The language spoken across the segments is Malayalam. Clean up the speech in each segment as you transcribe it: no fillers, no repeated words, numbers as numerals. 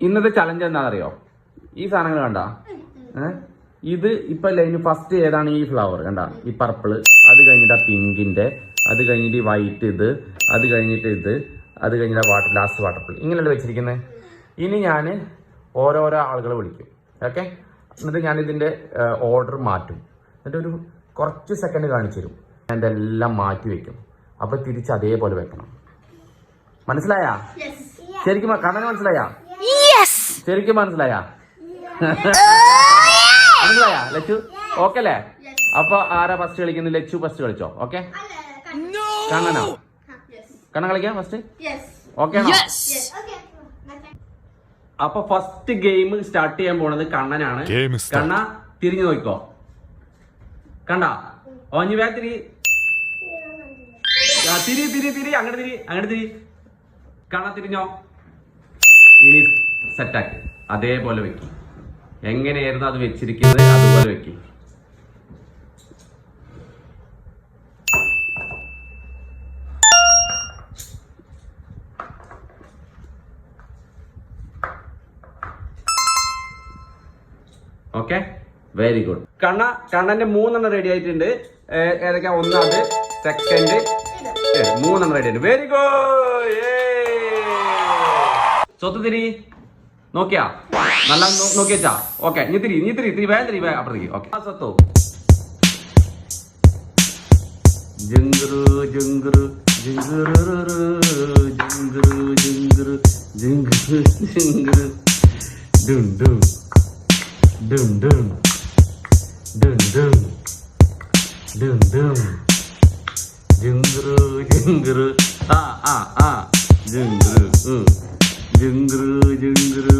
ഇന്നത്തെ ചലഞ്ച് എന്താണെന്നറിയോ? ഈ സാധനങ്ങൾ കണ്ട, ഇത് ഇപ്പൊ ലൈന് ഫസ്റ്റ് ഏതാണ്? ഈ ഫ്ലവർ കണ്ട, ഈ പർപ്പിള്, അത് കഴിഞ്ഞിട്ട് പിങ്കിന്റെ, അത് കഴിഞ്ഞിട്ട് ഈ വൈറ്റ്, ഇത്, അത് കഴിഞ്ഞിട്ട് ഇത്, അത് കഴിഞ്ഞിട്ട് വാട്ടർ, ലാസ്റ്റ് വാട്ടർപ്പിൾ. ഇങ്ങനെയല്ലേ വെച്ചിരിക്കുന്നത്. ഇനി ഞാൻ ഓരോരോ ആളുകളെ വിളിക്കും. ഓക്കെ, എന്നിട്ട് ഞാൻ ഇതിന്റെ ഓർഡർ മാറ്റും. എന്നിട്ട് ഒരു കുറച്ച് സെക്കൻഡ് കാണിച്ചു തരും. ഞാൻ ഇതെല്ലാം മാറ്റി വെക്കും. അപ്പൊ തിരിച്ച് അതേപോലെ വെക്കണം. മനസ്സിലായാ? ശരിക്കും കണ്ണന് മനസ്സിലായാ? ശരിക്കും മനസ്സിലായാ? മനസ്സിലായാ ലച്ചു? ഓക്കെ അല്ലേ? അപ്പൊ ആരാ ഫസ്റ്റ് കളിക്കുന്നത്? ലച്ചു ഫസ്റ്റ് കളിച്ചോ. ഓക്കെ, കണ്ണനോ? കണ്ണൻ കളിക്കാം ഫസ്റ്റ്. ഓക്കെ ആണോ? അപ്പൊ ഫസ്റ്റ് ഗെയിം സ്റ്റാർട്ട് ചെയ്യാൻ പോണത് കണ്ണനാണ്. കണ്ണ തിരിഞ്ഞു നോക്കിക്കോ. കണ്ട ഓഞ്ഞു വേ തിരി തിരി തിരി തിരി അങ്ങോട്ട് തിരി, അങ്ങോട്ട് തിരി. കണ്ണ തിരിഞ്ഞോ. ഇനി സെറ്റാക്കി അതേപോലെ വെക്കി. എങ്ങനെയായിരുന്നു അത് വെച്ചിരിക്കുന്നത് അതുപോലെ വെക്കി. Okay, very good. കണ്ണന്റെ 3 റെഡി ആയിട്ടുണ്ട്. ഏതൊക്കെയാ? ഒന്നത്, സെക്കൻഡ്, 3 റെഡി ആയിട്ട്. Very good. സ്വത്ത് തിരി നോക്കിയാ? നല്ല നോക്കി വെച്ചാ? ഓക്കെ, നീ തിരി വേഗം തിരി അപ്പുറത്തേക്ക്. ഓക്കെ, സ്വത്തോ ജുങ്കുറു ജുങ്കുറു ജുങ്കുറു ജുങ്കുറു ജുങ്കുറു ജുങ്കുറു ജുങ്കുറു ഡും ഡും ഡും ഡും ഡും ഡും ഡും ഡും ജുങ്കുറു ജുങ്കുറു ജുങ്കുറു ജുങ്കുറു ജുങ്കുറു ജുങ്കുറു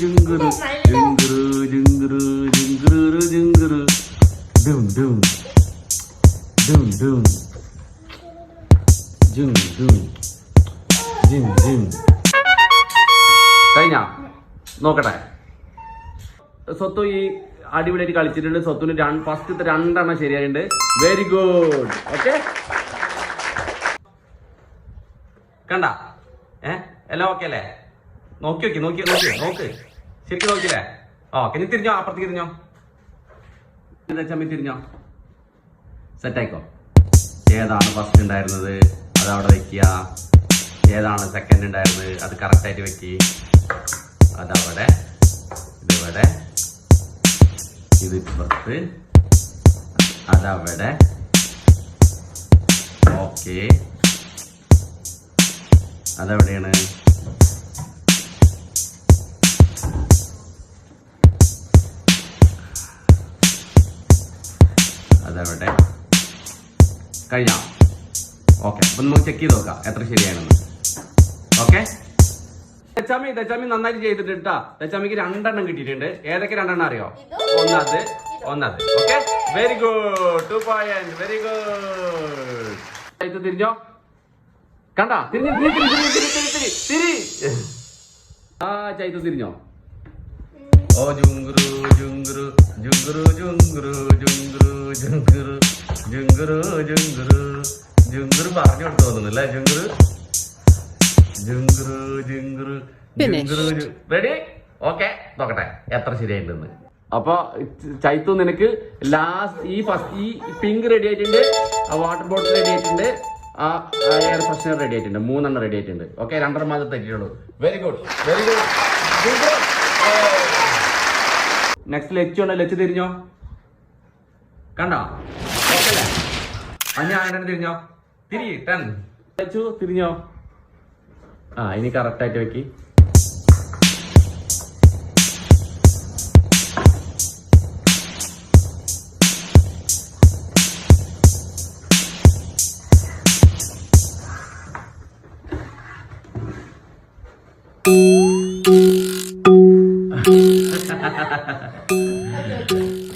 ജുങ്കുറു ജുങ്കുറു ജുങ്കുറു ജുങ്കുറു ജുങ്കുറു ഡും ഡും ഡും ഡും ജും ജും ജിം ജിം. കഴിഞ്ഞ നോക്കട്ടെ. സ്വത്തു ഈ അടിപൊളിയായിട്ട് കളിച്ചിട്ടുണ്ട്. സ്വത്തുന് ഫസ്റ്റത്തെ 2 ശരിയായിട്ടുണ്ട്. Very good. ഓക്കെ, കണ്ട എല്ലാം ഓക്കെ അല്ലേ? നോക്കി നോക്ക് ശരിക്കും നോക്കില്ലേ? ഓക്കെ, നീ തിരിഞ്ഞോ, അപ്പുറത്തേക്ക് തിരിഞ്ഞോ. ചമ്മി തിരിഞ്ഞോ. സെറ്റായിക്കോ. ഏതാണ് ഫസ്റ്റ് ഉണ്ടായിരുന്നത് അത് അവിടെ വെക്കുക. ഏതാണ് സെക്കൻഡ് ഉണ്ടായിരുന്നത് അത് കറക്റ്റായിട്ട് വെക്കി. അതവിടെ, ഇതിവിടെ, ഇത് ഇപ്പുറത്ത്, അതവിടെ. ഓക്കെ, അതെവിടെയാണ്? അതവിടെ. കഴിഞ്ഞോ? ഓക്കെ, അപ്പൊ നമുക്ക് ചെക്ക് ചെയ്ത് നോക്കാം എത്ര ശരിയാണെന്ന്. ഓക്കെ, തെച്ചാമി നന്നായിട്ട് ചെയ്തിട്ടുണ്ട് കേട്ടാ. തെച്ചാമിക്ക് 2 കിട്ടിയിട്ടുണ്ട്. ഏതൊക്കെ 2 അറിയോ? ഒന്നത്. Okay, very good. 2 point. Very good. തിരിഞ്ഞോ. കണ്ടാ? തിരി. ചൈത്തു തിരിഞ്ഞോ. ഓ ജുങ്കുറു ജുങ്കുറു ജുങ്കുറു ജുങ്കുറു ജുങ്കുറു ജുങ്കുറു ജുങ്കുറു ജുങ്കുറു ജുങ്കുറു പറഞ്ഞു കൊടുത്തു തോന്നുന്നില്ലേ? ജുങ്കുറു ജുങ്കുറു ജുങ്കുറു ജുങ്കുറു. റെഡി? ഓക്കെ, നോക്കട്ടെ എത്ര ശരിയായിട്ടുണ്ടെന്ന്. അപ്പൊ ചൈത്തു നിനക്ക് ലാസ്റ്റ് ഈ പിങ്ക് റെഡി ആയിട്ടുണ്ട്, വാട്ടർ ബോട്ടിൽ റെഡി ആയിട്ടുണ്ട്, എയർ ഫ്രഷ്നർ റെഡി ആയിട്ടുണ്ട്. 3 റെഡി ആയിട്ടുണ്ട്. ഓക്കെ, 2 മാത്രം തെറ്റിയുള്ളൂ. Very good. നെക്സ്റ്റ് ലച്ചു ഉണ്ട്. ലച്ചു തിരിഞ്ഞോ. കണ്ടോ? ഓക്കെ അല്ലേ? അങ്ങനെ തിരിഞ്ഞോ. തിരി 10. ലച്ചു തിരിഞ്ഞോ. ഇനി കറക്റ്റ് ആയിട്ട് വെക്കി.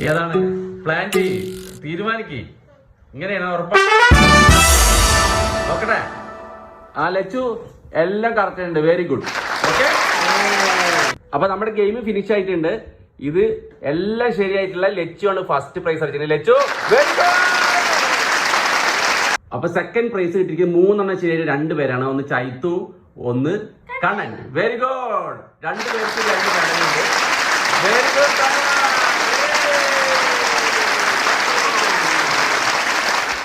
ഏതാണ് പ്ലാൻ? തീരുമാനിക്ക്. ഇങ്ങനെയാണ് ഉറപ്പാ. നോക്കട്ടെ. ലച്ചു എല്ലാം കറക്റ്റ് ഉണ്ട്. Very good. ഓക്കെ, അപ്പൊ നമ്മുടെ ഗെയിം ഫിനിഷ് ആയിട്ടുണ്ട്. ഇത് എല്ലാം ശരിയായിട്ടുള്ള ലച്ചു ആണ് ഫസ്റ്റ് പ്രൈസ് അടിച്ചത്. Lachu very good. അപ്പൊ സെക്കൻഡ് പ്രൈസ് കിട്ടിയിരിക്കുന്നത് 3 ശരിയായിട്ട് 2 പേരാണ്. ഒന്ന് ചൈത്തു, ഒന്ന് കണ്ണൻ. Very good. 2 പേർക്ക് 2 കണ്ണനുണ്ട്. Very good.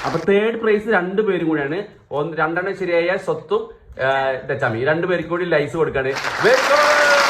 അപ്പൊ തേർഡ് പ്രൈസ് 2 പേരും കൂടെയാണ്. 2 ശരിയായ സ്വത്തും ദച്ചാമി 2 പേർക്ക് കൂടി ലൈസ് കൊടുക്കാണ്. Very good.